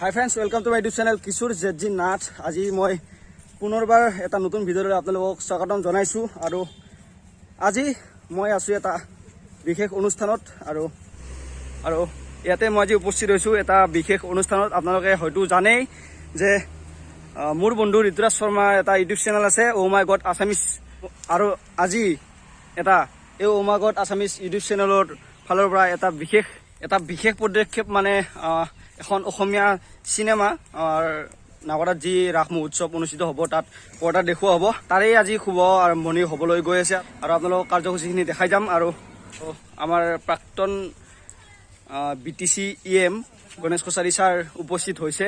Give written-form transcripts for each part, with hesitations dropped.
High friends, welcome to my YouTube channel Kishor জেজি নাথ। আজি মই পুনৰবাৰ এটা নতুন ভিডিঅ'লৈ আপোনালোকক স্বাগতম জনাইছোঁ। আৰু আজি মই আছোঁ এটা বিশেষ অনুষ্ঠানত আৰু ইয়াতে মই আজি উপস্থিত হৈছোঁ এটা বিশেষ অনুষ্ঠানত। আপোনালোকে হয়তো জানেই যে মোৰ বন্ধু ঋতুৰাজ শৰ্মাৰ এটা ইউটিউব চেনেল আছে, অ' মাই গড আছামিজ। আৰু আজি এই অ' মাই গড আছামিজ ইউটিউব চেনেলৰ ফালৰ পৰা এটা বিশেষ পদক্ষেপ, মানে এখন অসমীয়া চিনেমা নাগৰাত যি ৰাস মহোৎসৱ অনুষ্ঠিত হ'ব, তাত পৰ্দা দেখুওৱা হ'ব। তাৰেই আজি শুভ আৰম্ভণি হ'বলৈ গৈ আছে আৰু আপোনালোকক কাৰ্যসূচীখিনি দেখাই যাম। আৰু আমাৰ প্ৰাক্তন BTC EM Ganesh Kachari sir উপস্থিত হৈছে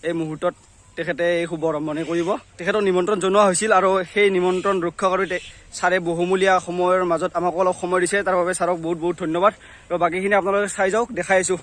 এই মুহূৰ্তত। তেখেতে এই শুভ আৰম্ভণি কৰিব। তেখেতক নিমন্ত্ৰণ জনোৱা হৈছিল আৰু সেই নিমন্ত্ৰণ ৰক্ষা কৰি ছাৰে বহুমূলীয়া সময়ৰ মাজত আমাক অলপ সময় দিছে। তাৰ বাবে ছাৰক বহুত বহুত ধন্যবাদ। আৰু বাকীখিনি আপোনালোকে চাই যাওক, দেখাই আছোঁ।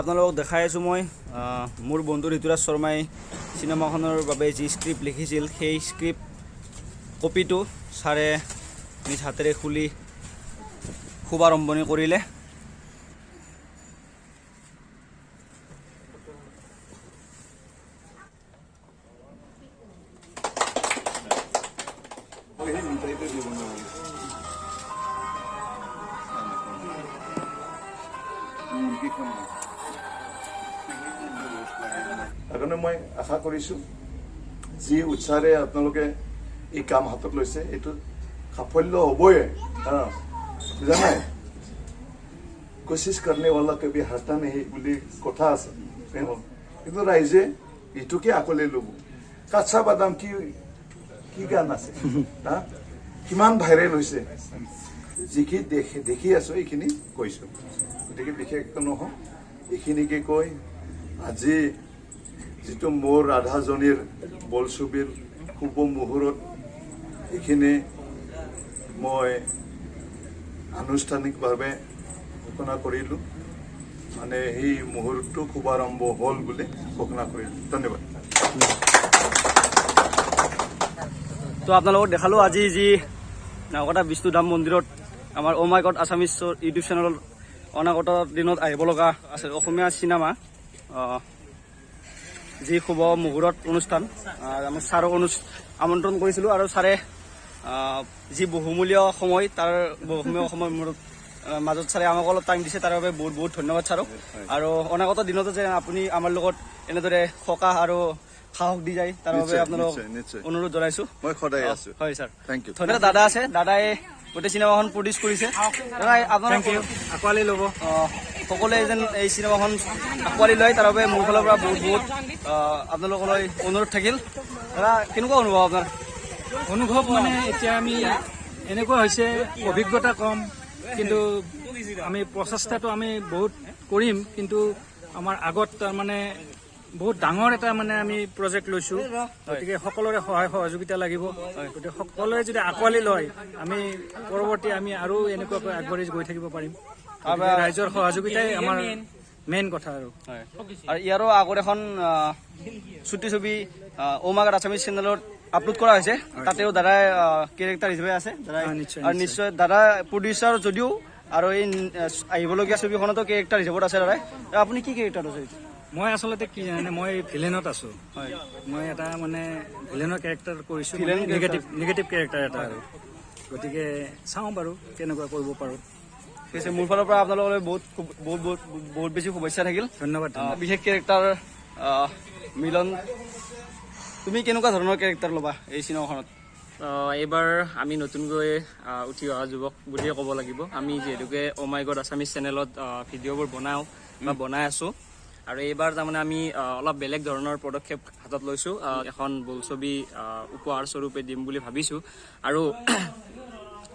আপোনালোকক দেখাই আছোঁ মই মোৰ বন্ধু ঋতুৰাজ শৰ্মাই চিনেমাখনৰ বাবে যি স্ক্ৰিপ্ট লিখিছিল, সেই স্ক্ৰিপ্ট কপিটো ছাৰে নিজ হাতেৰে খুলি শুভাৰম্ভণি কৰিলে। সেইকাৰণে মই আশা কৰিছোঁ যি উৎসাহেৰে আপোনালোকে এই কাম হাতত লৈছে, এইটো সাফল্য হ'বই। বুজা নাই, কোচিছ কৰনে ৱালা কবি হাৰতা নেহি বুলি কথা আছে। কিন্তু ৰাইজে এইটোকে আঁকোৱালি ল'ব। কাচ্চা বাদাম কি গান আছে, কিমান ভাইৰেল হৈছে, যিখিনি দেখি আছো এইখিনি কৈছোঁ। গতিকে বিশেষ নহওঁ, এইখিনিকে কৈ আজি যিটো মোৰ ৰাধাজনীৰ বোলছবিৰ শুভ মুহূৰ্ত, এইখিনি মই আনুষ্ঠানিকভাৱে ঘোষণা কৰিলোঁ। মানে সেই মুহূৰ্তটো শুভাৰম্ভ হ'ল বুলি ঘোষণা কৰিলোঁ। ধন্যবাদ। তো আপোনালোকক দেখালোঁ আজি যি নাওকটা বিষ্ণুধাম মন্দিৰত আমাৰ অ' মাই গড আছামিজৰ ইউটিউব চেনেলত অনাগত দিনত আহিব লগা আছে অসমীয়া চিনেমা যি শুভ মুহূৰ্ত অনুষ্ঠান। আমি ছাৰক আমন্ত্ৰণ কৰিছিলোঁ আৰু ছাৰে যি বহুমূলীয়া সময়, তাৰ বহুমূলীয়া সময়ৰ মাজত ছাৰে আমাক অলপ টাইম দিছে, তাৰ বাবে বহুত বহুত ধন্যবাদ ছাৰক। আৰু অনাগত দিনতো যে আপুনি আমাৰ লগত এনেদৰে সকাহ আৰু সাহস দি যায়, তাৰ বাবে আপোনালোক অনুৰোধ জনাইছোঁ। মই সদায় আছোঁ। হয় ছাৰ, থেংক ইউ। ধন্যবাদ। দাদা আছে, দাদাই গোটেই চিনেমাখন প্ৰডিউচ কৰিছে। দাদা আপোনাক আঁকোৱালি ল'ব, সকলোৱে যেন এই চিনেমাখন আঁকোৱালি লয়, তাৰ বাবে মোৰ ফালৰ পৰা বহুত বহুত আপোনালোকলৈ অনুৰোধ থাকিল। দাদা কেনেকুৱা অনুভৱ আপোনাৰ? অনুভৱ মানে এতিয়া আমি এনেকুৱা হৈছে, অভিজ্ঞতা কম, কিন্তু আমি প্ৰচেষ্টাটো আমি বহুত কৰিম। কিন্তু আমাৰ আগত তাৰমানে বহুত ডাঙৰ এটা আমি প্ৰজেক্ট লৈছোঁ। গতিকে সকলোৰে সহায় সহযোগিতা লাগিব। গতিকে সকলোৱে যদি আঁকোৱালি লয়, আমি পৰৱৰ্তী আৰু এনেকুৱাকৈ আগবাঢ়ি গৈ থাকিব পাৰিম। ৰাইজৰ সহযোগিতাই আমাৰ মেইন কথা। আৰু ইয়াৰো আগত এখন চুটি ছবি অ' মাই গড আছামিজ চেনেলত আপলোড কৰা হৈছে, তাতেও দাদাই কেৰেক্টাৰ হিচাপে আছে। আৰু নিশ্চয় দাদা প্ৰডিউচাৰ যদিও, আৰু এই আহিবলগীয়া ছবিখনতো কেৰেক্টাৰ হিচাপত আছে দাদাই। আপুনি কি কেৰেক্টাৰ আছে? মই আচলতে কি জানে, মই ভিলেনত আছোঁ। হয়, মই এটা ভিলেনৰ কেৰেক্টাৰ কৰিছোঁ, নিগেটিভ কেৰেক্টাৰ এটা। আৰু গতিকে চাওঁ বাৰু কেনেকুৱা কৰিব পাৰোঁ। ঠিক আছে, মোৰ ফালৰ পৰা আপোনালোকলৈ বহুত বেছি শুভেচ্ছা থাকিল। ধন্যবাদ। বিশেষ কেৰেক্টাৰ মিলন তুমি কেনেকুৱা ধৰণৰ কেৰেক্টাৰ ল'বা এই চিনেমাখনত? এইবাৰ আমি নতুনকৈ উঠি অহা যুৱক বুলিয়ে ক'ব লাগিব। আমি যিহেতুকে অ' মাই গড আছামিজ চেনেলত ভিডিঅ'বোৰ বনাওঁ বা বনাই আছোঁ, আৰু এইবাৰ তাৰমানে আমি অলপ বেলেগ ধৰণৰ পদক্ষেপ হাতত লৈছোঁ। এখন বোলছবি উপহাৰ স্বৰূপে দিম বুলি ভাবিছোঁ, আৰু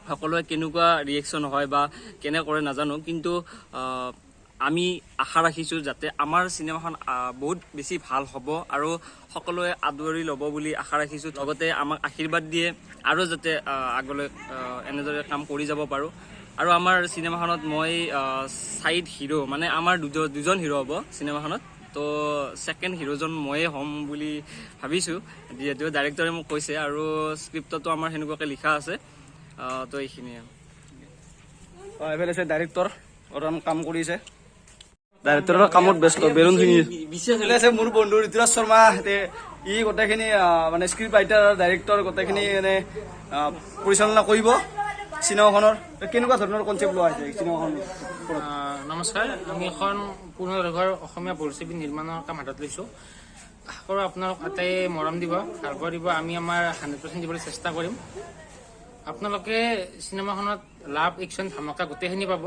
সকলোৱে কেনেকুৱা ৰিয়েকশ্যন হয় বা কেনে কৰে নাজানো, কিন্তু আমি আশা ৰাখিছোঁ যাতে আমাৰ চিনেমাখন বহুত বেছি ভাল হ'ব আৰু সকলোৱে আদৰি ল'ব বুলি আশা ৰাখিছোঁ। লগতে আমাক আশীৰ্বাদ দিয়ে আৰু যাতে আগলৈ এনেদৰে কাম কৰি যাব পাৰোঁ। আৰু আমাৰ চিনেমাখনত মই ছাইড হিৰো, মানে আমাৰ দুজন হিৰো হ'ব চিনেমাখনত, তো ছেকেণ্ড হিৰোজন ময়ে হ'ম বুলি ভাবিছোঁ, যিহেতু ডাইৰেক্টৰে মোক কৈছে আৰু স্ক্ৰিপ্টতো আমাৰ সেনেকুৱাকৈ লিখা আছে। তো এইখিনিয়ে। এইফালে আছে ডাইৰেক্টৰ কাম কৰিছে, ডাইৰেক্টৰৰ কামত ব্যস্ত। বেলুন আছে মোৰ বন্ধু ঋতুৰাজ শৰ্মা, ই গোটেইখিনি মানে স্ক্ৰিপ্ট ৰাইটাৰ ডাইৰেক্টৰ গোটেইখিনি মানে পৰিচালনা কৰিব চিনেমাখনৰ। কেনেকুৱা ধৰণৰ কনচেপ্ট লোৱা হৈছে চিনেমাখন? নমস্কাৰ, আমি এখন পুনৰঘৰ অসমীয়া বোলছবি নিৰ্মাণৰ কাম হাতত লৈছোঁ। আশা কৰোঁ আপোনালোক আটাই মৰম দিব, ভাল পোৱা দিব। আমি আমাৰ 100% দিবলৈ চেষ্টা কৰিম। আপোনালোকে চিনেমাখনত লাভ, একশ্যন, ধামাকা গোটেইখিনি পাব।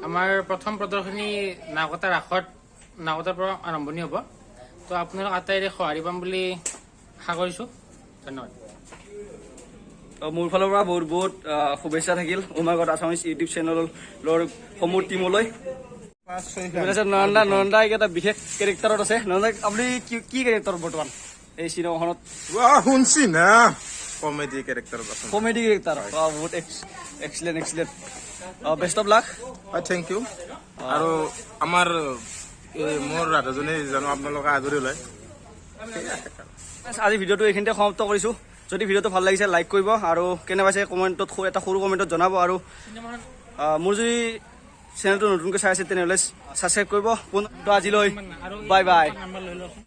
আমাৰ প্ৰথম প্ৰদৰ্শনী নাওকটাৰ নাওকটাৰ পৰা আৰম্ভণি হ'ব। তো আপোনালোক আটাইৰে সঁহাৰি পাম বুলি আশা কৰিছোঁ। ধন্যবাদ। মোৰ ফালৰ পৰা বহুত বহুত শুভেচ্ছা থাকিল অ' মাই গড আছামিজ ইউটিউব চেনেলৰ সমূহ টিমলৈ। নয়নদা এটা বিশেষ কেৰেক্টাৰত আছে। নয়নদা, আপুনি কি কেৰেক্টাৰ বৰ্তমান এই চিনেমাখনত? শুনছি না কমেডি কেৰেক্টাৰ। কমেডি কেৰেক্টাৰ, বহুত excellent. Best of luck. Thank you. আৰু আমাৰ মোৰ ৰাধাজনী জানো আপোনালোকে আদৰি লয়। আজি ভিডিঅ'টো এইখিনিতে সমাপ্ত কৰিছোঁ। যদি ভিডিঅ'টো ভাল লাগিছে লাইক কৰিব, আৰু কেনে পাইছে কমেণ্টত এটা সৰু কমেণ্টত জনাব। আৰু মোৰ যদি চেনেলটো নতুনকৈ চাই আছে তেনেহ'লে ছাবস্ক্ৰাইব কৰিব। আজিলৈ বাই বাই।